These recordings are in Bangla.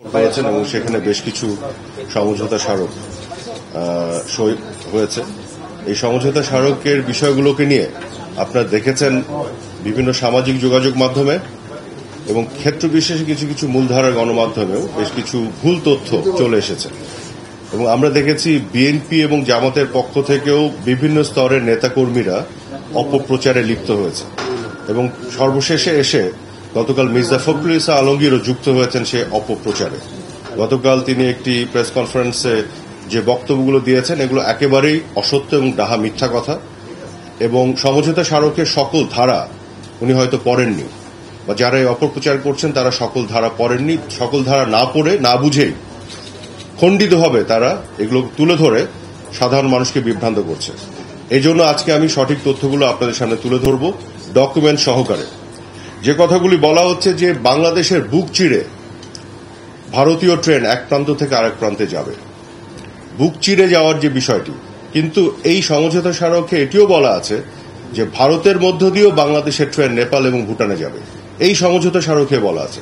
করেছেন এবং সেখানে বেশ কিছু সমঝোতা স্মারক সই হয়েছে। এই সমঝোতা স্মারকের বিষয়গুলোকে নিয়ে আপনারা দেখেছেন বিভিন্ন সামাজিক যোগাযোগ মাধ্যমে এবং ক্ষেত্র বিশেষে কিছু কিছু মূলধারার গণমাধ্যমেও বেশ কিছু ভুল তথ্য চলে এসেছে এবং আমরা দেখেছি বিএনপি এবং জামাতের পক্ষ থেকেও বিভিন্ন স্তরের নেতাকর্মীরা অপপ্রচারে লিপ্ত হয়েছে এবং সর্বশেষে এসে গতকাল মির্জা ফখরুল ইসলাম আলমগীরও যুক্ত হয়েছেন সে অপপ্রচারে। গতকাল তিনি একটি প্রেস কনফারেন্সে যে বক্তব্যগুলো দিয়েছেন এগুলো একেবারেই অসত্য এবং ডাহা মিথ্যা কথা এবং সমঝোতা স্মারকের সকল ধারা উনি হয়তো পড়েননি বা যারা এই অপপ্রচার করছেন তারা সকল ধারা পড়েননি। সকল ধারা না পড়ে না বুঝেই খণ্ডিতভাবে তারা এগুলো তুলে ধরে সাধারণ মানুষকে বিভ্রান্ত করছে। এই জন্য আজকে আমি সঠিক তথ্যগুলো আপনাদের সামনে তুলে ধরব ডকুমেন্ট সহকারে। যে কথাগুলি বলা হচ্ছে যে বাংলাদেশের বুক চিরে ভারতীয় ট্রেন এক প্রান্ত থেকে আরেক প্রান্তে যাবে, বুক চিরে যাওয়ার যে বিষয়টি, কিন্তু এই সমঝোতা স্মারকে এটিও বলা আছে যে ভারতের মধ্য দিয়েও বাংলাদেশের ট্রেন নেপাল এবং ভুটানে যাবে, এই সমঝোতা স্মারকে বলা আছে।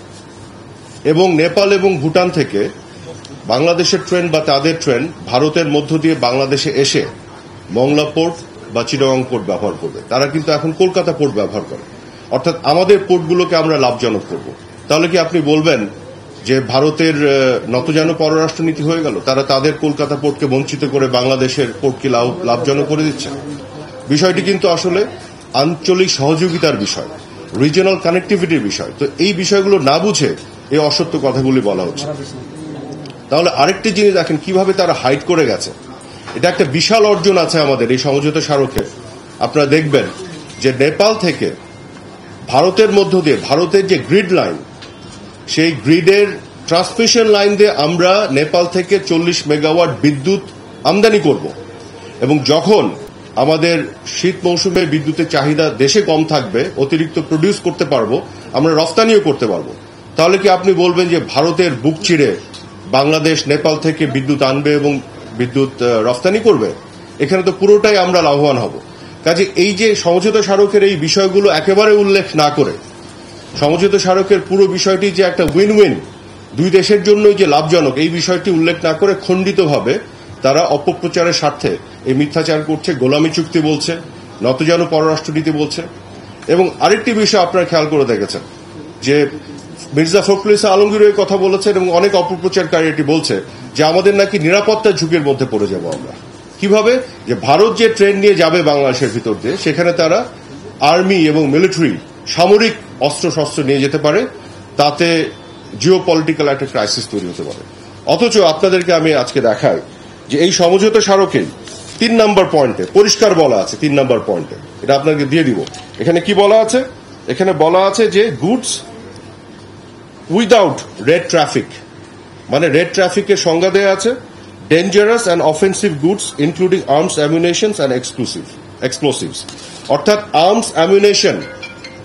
এবং নেপাল এবং ভুটান থেকে বাংলাদেশের ট্রেন বা তাদের ট্রেন ভারতের মধ্য দিয়ে বাংলাদেশে এসে মংলা পোর্ট বা চিটাগং পোর্ট ব্যবহার করবে। তারা কিন্তু এখন কলকাতা পোর্ট ব্যবহার করে, অর্থাৎ আমাদের পোর্টগুলোকে আমরা লাভজনক করব। তাহলে কি আপনি বলবেন যে ভারতের নতজানু পররাষ্ট্রনীতি হয়ে গেল? তারা তাদের কলকাতা পোর্টকে বঞ্চিত করে বাংলাদেশের পোর্টকে লাভজনক করে দিচ্ছে। বিষয়টি কিন্তু আসলে আঞ্চলিক সহযোগিতার বিষয়, রিজিওনাল কানেক্টিভিটির বিষয়। তো এই বিষয়গুলো না বুঝে এই অসত্য কথাগুলি বলা হচ্ছে। তাহলে আরেকটি জিনিস দেখেন কিভাবে তারা হাইড করে গেছে। এটা একটা বিশাল অর্জন আছে আমাদের এই সমঝোতা স্মারকে। আপনারা দেখবেন যে নেপাল থেকে ভারতের মধ্য দিয়ে ভারতের যে গ্রিড লাইন, সেই গ্রিডের ট্রান্সমিশন লাইন দিয়ে আমরা নেপাল থেকে 40 মেগাওয়াট বিদ্যুৎ আমদানি করব এবং যখন আমাদের শীত মৌসুমে বিদ্যুতের চাহিদা দেশে কম থাকবে, অতিরিক্ত প্রডিউস করতে পারবো, আমরা রফতানিও করতে পারবো। তাহলে কি আপনি বলবেন যে ভারতের বুক চিরে বাংলাদেশ নেপাল থেকে বিদ্যুৎ আনবে এবং বিদ্যুৎ রফতানি করবে? এখানে তো পুরোটাই আমরা লাভবান হব। কাজে এই যে সমঝোতা স্মারকের এই বিষয়গুলো একেবারে উল্লেখ না করে, সমঝোতা স্মারকের পুরো বিষয়টি যে একটা উইন উইন, দুই দেশের জন্যই যে লাভজনক, এই বিষয়টি উল্লেখ না করে খণ্ডিতভাবে তারা অপপ্রচারের স্বার্থে এই মিথ্যাচার করছে, গোলামী চুক্তি বলছে, নতজানু পররাষ্ট্রনীতি বলছে। এবং আরেকটি বিষয় আপনারা খেয়াল করে দেখেছেন যে মির্জা ফখরুল ইসলাম আলমগীর এই কথা বলেছেন এবং অনেক অপপ্রচারকারী এটি বলছে যে আমাদের নাকি নিরাপত্তার ঝুঁকির মধ্যে পড়ে যাব আমরা। কিভাবে? যে ভারত যে ট্রেন নিয়ে যাবে বাংলাদেশের ভিতর দিয়ে, সেখানে তারা আর্মি এবং মিলিটারি সামরিক অস্ত্রশস্ত্র নিয়ে যেতে পারে, তাতে জিও পলিটিক্যাল একটা ক্রাইসিস তৈরি হতে পারে। অথচ আপনাদেরকে আমি আজকে দেখাই যে এই সমঝোতা স্মারকে 3 নম্বর পয়েন্টে পরিষ্কার বলা আছে, 3 নম্বর পয়েন্টে, এটা আপনাকে দিয়ে দিব। এখানে কি বলা আছে? এখানে বলা আছে যে গুডস উইদাউট রেড ট্রাফিক, মানে রেড ট্রাফিকের সংজ্ঞা দেওয়া আছে dangerous and offensive goods including arms, ammunitions and explosives. অর্থাৎ আর্মস, অ্যামিউনেশন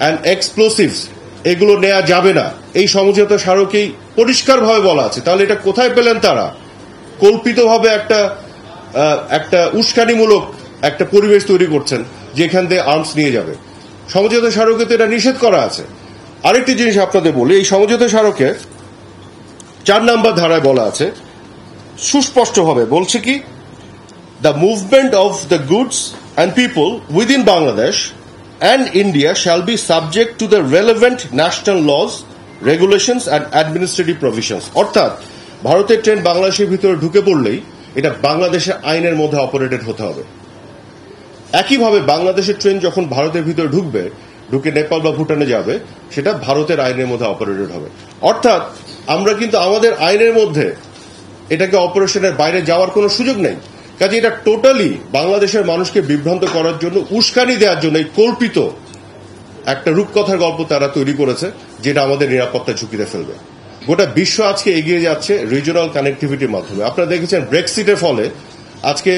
অ্যান্ড এক্সপ্লোসিভস এগুলো নেওয়া যাবে না, এই সমঝোতা স্মারকেই পরিষ্কারভাবে বলা আছে। তাহলে এটা কোথায় পেলেন তারা? কল্পিতভাবে একটা উস্কানিমূলক একটা পরিবেশ তৈরি করছেন যেখান থেকে আর্মস নিয়ে যাবে। সমঝোতা স্মারকে তো এটা নিষেধ করা আছে। আরেকটি জিনিস আপনাদের বলি, এই সমঝোতা স্মারকে 4 নম্বর ধারায় বলা আছে, সুস্পষ্টভাবে বলছে কি, the movement of the goods and people within Bangladesh and India shall be subject to the relevant national laws, regulations and administrative provisions. অর্থাৎ ভারতের ট্রেন বাংলাদেশের ভিতরে ঢুকে পড়লেই এটা বাংলাদেশের আইনের মধ্যে অপারেটেড হতে হবে। একইভাবে বাংলাদেশের ট্রেন যখন ভারতের ভিতরে ঢুকে নেপাল বা ভুটানে যাবে, সেটা ভারতের আইনের মধ্যে অপারেটেড হবে। অর্থাৎ আমরা কিন্তু আমাদের আইনের মধ্যে এটাকে অপারেশনের বাইরে যাওয়ার কোনো সুযোগ নেই। কাজে এটা টোটালি বাংলাদেশের মানুষকে বিভ্রান্ত করার জন্য, উস্কানি দেওয়ার জন্য এই কল্পিত একটা রূপকথার গল্প তারা তৈরি করেছে, যেটা আমাদের নিরাপত্তা ঝুঁকিতে ফেলবে। গোটা বিশ্ব আজকে এগিয়ে যাচ্ছে রিজিওনাল কানেক্টিভিটির মাধ্যমে। আপনারা দেখেছেন ব্রেক্সিটের ফলে আজকে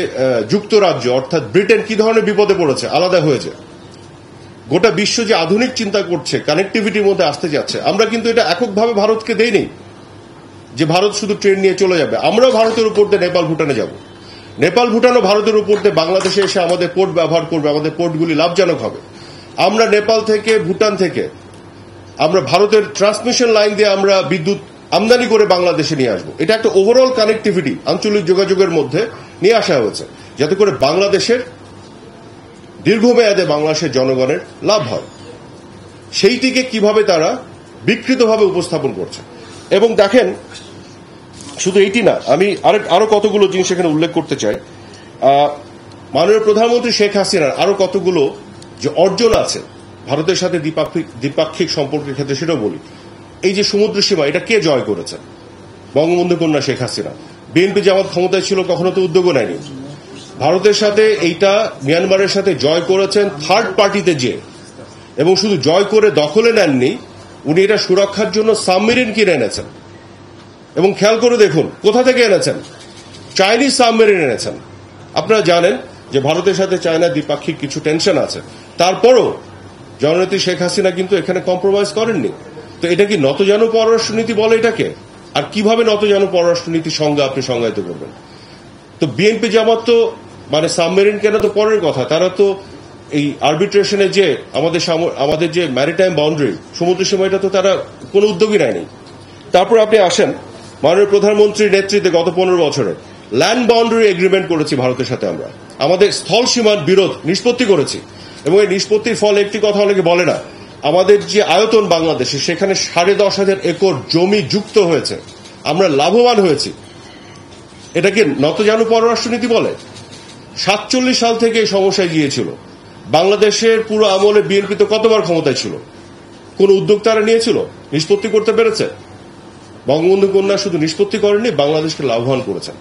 যুক্তরাজ্য অর্থাৎ ব্রিটেন কি ধরনের বিপদে পড়েছে, আলাদা হয়েছে। গোটা বিশ্ব যে আধুনিক চিন্তা করছে, কানেক্টিভিটির মধ্যে আসতে যাচ্ছে। আমরা কিন্তু এটা এককভাবে ভারতকে দেইনি যে ভারত শুধু ট্রেন নিয়ে চলে যাবে। আমরাও ভারতের উপর দিয়ে নেপাল ভুটানে যাব, নেপাল ভুটানও ভারতের উপর দিয়ে বাংলাদেশে এসে আমাদের পোর্ট ব্যবহার করবে, আমাদের পোর্টগুলি লাভজনক হবে। আমরা নেপাল থেকে ভুটান থেকে আমরা ভারতের ট্রান্সমিশন লাইন দিয়ে আমরা বিদ্যুৎ আমদানি করে বাংলাদেশে নিয়ে আসবো। এটা একটা ওভারঅল কানেক্টিভিটি আঞ্চলিক যোগাযোগের মধ্যে নিয়ে আসা হয়েছে, যাতে করে বাংলাদেশের দীর্ঘমেয়াদে বাংলাদেশের জনগণের লাভ হয়। সেইটিকে কিভাবে তারা বিকৃতভাবে উপস্থাপন করছে। এবং দেখেন, শুধু এইটি না, আমি আরো কতগুলো জিনিস এখানে উল্লেখ করতে চাই। মাননীয় প্রধানমন্ত্রী শেখ হাসিনার আরো কতগুলো যে অর্জন আছে ভারতের সাথে দ্বিপাক্ষিক সম্পর্কের ক্ষেত্রে, সেটাও বলি। এই যে সমুদ্র সীমা, এটা কে জয় করেছে? বঙ্গবন্ধু কন্যা শেখ হাসিনা। বিএনপি জামাত ক্ষমতায় ছিল, কখনো তো উদ্যোগও নেয়নি। ভারতের সাথে এইটা মিয়ানমারের সাথে জয় করেছেন থার্ড পার্টিতে যে, এবং শুধু জয় করে দখলে নেননি, উনি এটা সুরক্ষার জন্য সাবমেরিন কিনে এনেছেন। এবং খেয়াল করে দেখুন কোথা থেকে এনেছেন, চাইনিজ সাবমেরিন এনেছেন। আপনারা জানেন যে ভারতের সাথে চায়নার দ্বিপাক্ষিক কিছু টেনশন আছে, তারপরও জননেত্রী শেখ হাসিনা কিন্তু এখানে কম্প্রোমাইজ করেননি। তো এটা কি নতজানু পররাষ্ট্রনীতি বলে এটাকে? আর কিভাবে নতজানু পররাষ্ট্রনীতির সংজ্ঞা আপনি সংজ্ঞায়িত করবেন? তো বিএনপি জামাত তো মানে সাবমেরিন কেনা তো পরের কথা, তারা তো এই আরবিট্রেশনে যে আমাদের যে ম্যারিটাইম বাউন্ডারি, সমুদ্র সীমাটা তো তারা কোনো উদ্যোগই নেয়নি। তারপর আপনি আসেন, মাননীয় প্রধানমন্ত্রীর নেতৃত্বে গত 15 বছরে ল্যান্ড বাউন্ডারি এগ্রিমেন্ট করেছি ভারতের সাথে। আমরা আমাদের স্থল সীমার বিরোধ নিষ্পত্তি করেছি, এবং এই নিষ্পত্তির ফলে একটি কথা অনেকে বলে না, আমাদের যে আয়তন বাংলাদেশে, সেখানে 10,500 একর জমি যুক্ত হয়েছে, আমরা লাভবান হয়েছি। এটাকে নতজানু পররাষ্ট্রনীতি বলে? 47 সাল থেকে এই সমস্যায় গিয়েছিল। বাংলাদেশের পুরো আমলে বিএনপি তো কতবার ক্ষমতায় ছিল? কোন উদ্যোগ তারা নিয়েছিল? নিষ্পত্তি করতে পেরেছে? বঙ্গবন্ধু কন্যা শুধু নিষ্পত্তি করেননি, বাংলাদেশকে লাভবান করেছেন।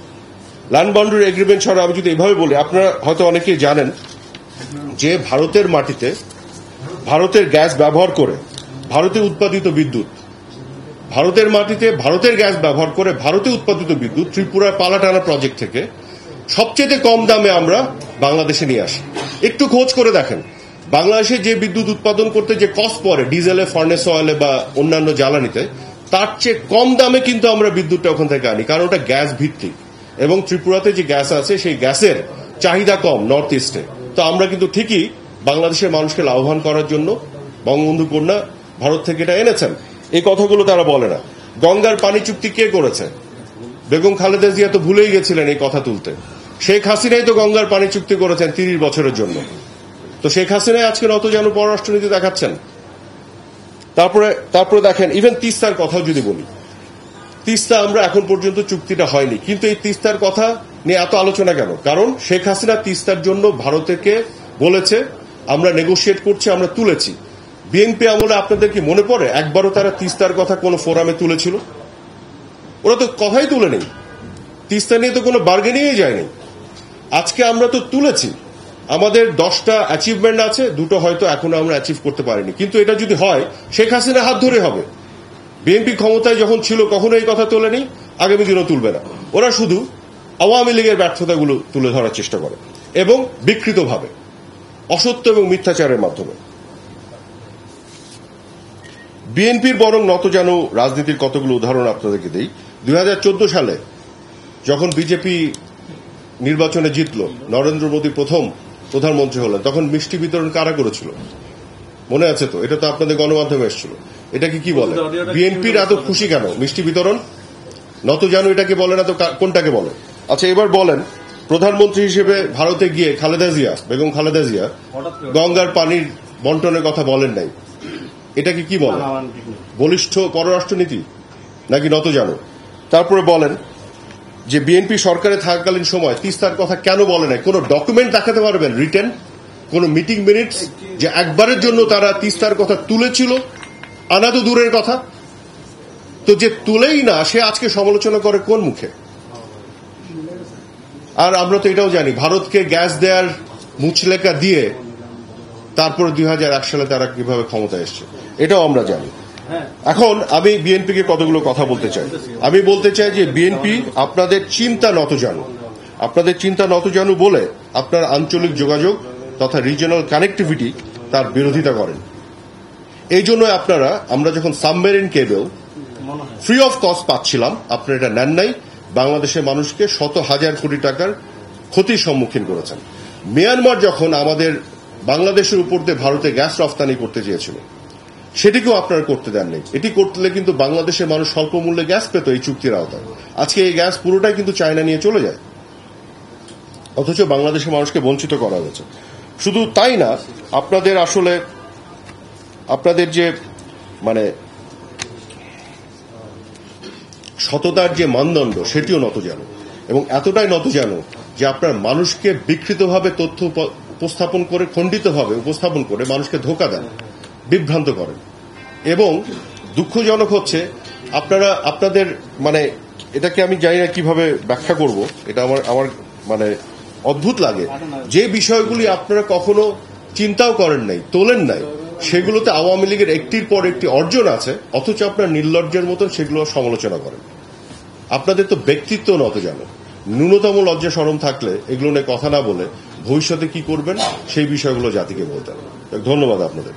ল্যান্ড বাউন্ডারি এগ্রিমেন্ট ছাড়া আমি যদি এভাবে বলি, আপনারা হয়তো অনেকেই জানেন যে ভারতের মাটিতে ভারতের গ্যাস ব্যবহার করে ভারতে উৎপাদিত বিদ্যুৎ, ভারতের মাটিতে ভারতের গ্যাস ব্যবহার করে ভারতে উৎপাদিত বিদ্যুৎ ত্রিপুরার পালাটানা প্রজেক্ট থেকে সবচেয়ে কম দামে আমরা বাংলাদেশে নিয়ে আসি। একটু খোঁজ করে দেখেন, বাংলাদেশে যে বিদ্যুৎ উৎপাদন করতে যে কস্ট পড়ে ডিজেলে, ফার্নেস অয়েলে বা অন্যান্য জ্বালানিতে, তার চেয়ে কম দামে কিন্তু আমরা বিদ্যুৎটা ওখান থেকে আনি, কারণ ওটা গ্যাস ভিত্তিক। এবং ত্রিপুরাতে যে গ্যাস আছে, সেই গ্যাসের চাহিদা কম নর্থ ইস্টে। তো আমরা কিন্তু ঠিকই বাংলাদেশের মানুষকে লাভবান করার জন্য বঙ্গবন্ধু কন্যা ভারত থেকে এটা এনেছেন। এই কথাগুলো তারা বলে না। গঙ্গার পানি চুক্তি কে করেছে? বেগম খালেদা জিয়া তো ভুলেই গেছিলেন এই কথা তুলতে। শেখ হাসিনাই তো গঙ্গার পানি চুক্তি করেছেন 30 বছরের জন্য। তো শেখ হাসিনাই আজকে নতজানু পররাষ্ট্রনীতি দেখাচ্ছেন। তারপরে দেখেন, ইভেন তিস্তার কথাও যদি বলি, তিস্তা আমরা এখন পর্যন্ত চুক্তিটা হয়নি, কিন্তু এই তিস্তার কথা নিয়ে এত আলোচনা কেন? কারণ শেখ হাসিনা তিস্তার জন্য ভারতকে বলেছে আমরা নেগোশিয়েট করছি, আমরা তুলেছি। বিএনপি আমলে আপনাদের কি মনে পড়ে একবারও তারা তিস্তার কথা কোন ফোরামে তুলেছিল? ওরা তো কথাই তুলে নেই, তিস্তা নিয়ে তো কোনো বার্গেনিংই যায়নি। আজকে আমরা তো তুলেছি, আমাদের 10টা অ্যাচিভমেন্ট আছে, 2টো হয়তো এখনো আমরা অ্যাচিভ করতে পারিনি, কিন্তু এটা যদি হয় শেখ হাসিনা হাত ধরে হবে। বিএনপি ক্ষমতায় যখন ছিল কখনো এই কথা তোলেনি, আগামী দিনও তুলবে না। ওরা শুধু আওয়ামী লীগের ব্যর্থতাগুলো তুলে ধরার চেষ্টা করে, এবং বিকৃতভাবে, অসত্য এবং মিথ্যাচারের মাধ্যমে। বিএনপির বরং নতজানু রাজনীতির কতগুলো উদাহরণ আপনাদেরকে দেই। 2014 সালে যখন বিজেপি নির্বাচনে জিতল, নরেন্দ্র মোদী প্রথম প্রধানমন্ত্রী হলেন, তখন মিষ্টি বিতরণ কারা করেছিল? মনে আছে তো? এটা তো আপনাদের গণমাধ্যমে এসেছিল। এটাকে কি বলে? বিএনপির এত খুশি কেন? মিষ্টি বিতরণ নতজানু এটাকে বলে না তো কোনটাকে বলে? আচ্ছা, এবার বলেন, প্রধানমন্ত্রী হিসেবে ভারতে গিয়ে বেগম খালেদা জিয়া গঙ্গার পানির বন্টনের কথা বলেন নাই, এটাকে কি বলে? বলিষ্ঠ পররাষ্ট্রনীতি নাকি নতজানু? তারপরে বলেন যে বিএনপি সরকারে থাকাকালীন সময় তিস্তার কথা কেন বলে নাই? কোন ডকুমেন্ট দেখাতে পারবেন, রিটেন কোন মিটিং মিনিটস, যে একবারের জন্য তারা তিস্তার কথা তুলেছিল? আনা তো দূরের কথা। তো যে তুলেই না, সে আজকে সমালোচনা করে কোন মুখে? আর আমরা তো এটাও জানি, ভারতকে গ্যাস দেওয়ার মুচলেকা দিয়ে তারপরে 2001 সালে তারা কিভাবে ক্ষমতায় এসছে, এটাও আমরা জানি। এখন আমি বিএনপিকে কতগুলো কথা বলতে চাই। আমি বলতে চাই যে বিএনপি আপনাদের চিন্তা নতজানু বলে আপনার আঞ্চলিক যোগাযোগ তথা রিজিওনাল কানেক্টিভিটি তার বিরোধিতা করেন। এই জন্য আমরা যখন submarine cable free of cost পাচ্ছিলাম, আপনারা এটা নেন নাই, বাংলাদেশের মানুষকে শত হাজার কোটি টাকার ক্ষতির সম্মুখীন করেছেন। মিয়ানমার যখন আমাদের বাংলাদেশের উপর দিয়ে ভারতে গ্যাস রফতানি করতে চেয়েছিল, সেটিকেও আপনারা করতে দেননি। এটি করলে কিন্তু বাংলাদেশের মানুষ স্বল্প মূল্যে গ্যাস পেত এই চুক্তির আওতায়। আজকে এই গ্যাস পুরোটাই কিন্তু চায়না নিয়ে চলে যায়, অথচ বাংলাদেশের মানুষকে বঞ্চিত করা হয়েছে। শুধু তাই না, আপনাদের যে মানে সততার যে মানদণ্ড সেটিও নতজানু, এবং এতটাই নতজানু যে আপনার মানুষকে বিকৃতভাবে তথ্য উপস্থাপন করে, খণ্ডিতভাবে উপস্থাপন করে মানুষকে ধোঁকা দেন, বিভ্রান্ত করেন। এবং দুঃখজনক হচ্ছে আপনাদের মানে এটাকে আমি জানি না কিভাবে ব্যাখ্যা করব, এটা আমার মানে অদ্ভুত লাগে যে বিষয়গুলি আপনারা কখনো চিন্তাও করেন নাই, তোলেন নাই, সেগুলোতে আওয়ামী লীগের একটির পর একটি অর্জন আছে, অথচ আপনার নির্লজ্জের মতন সেগুলো সমালোচনা করেন। আপনাদের তো ব্যক্তিত্ব নত জানো, ন্যূনতম লজ্জা শরম থাকলে এগুলো নিয়ে কথা না বলে ভবিষ্যতে কি করবেন সেই বিষয়গুলো জাতিকে বলতেন। ধন্যবাদ আপনাদের।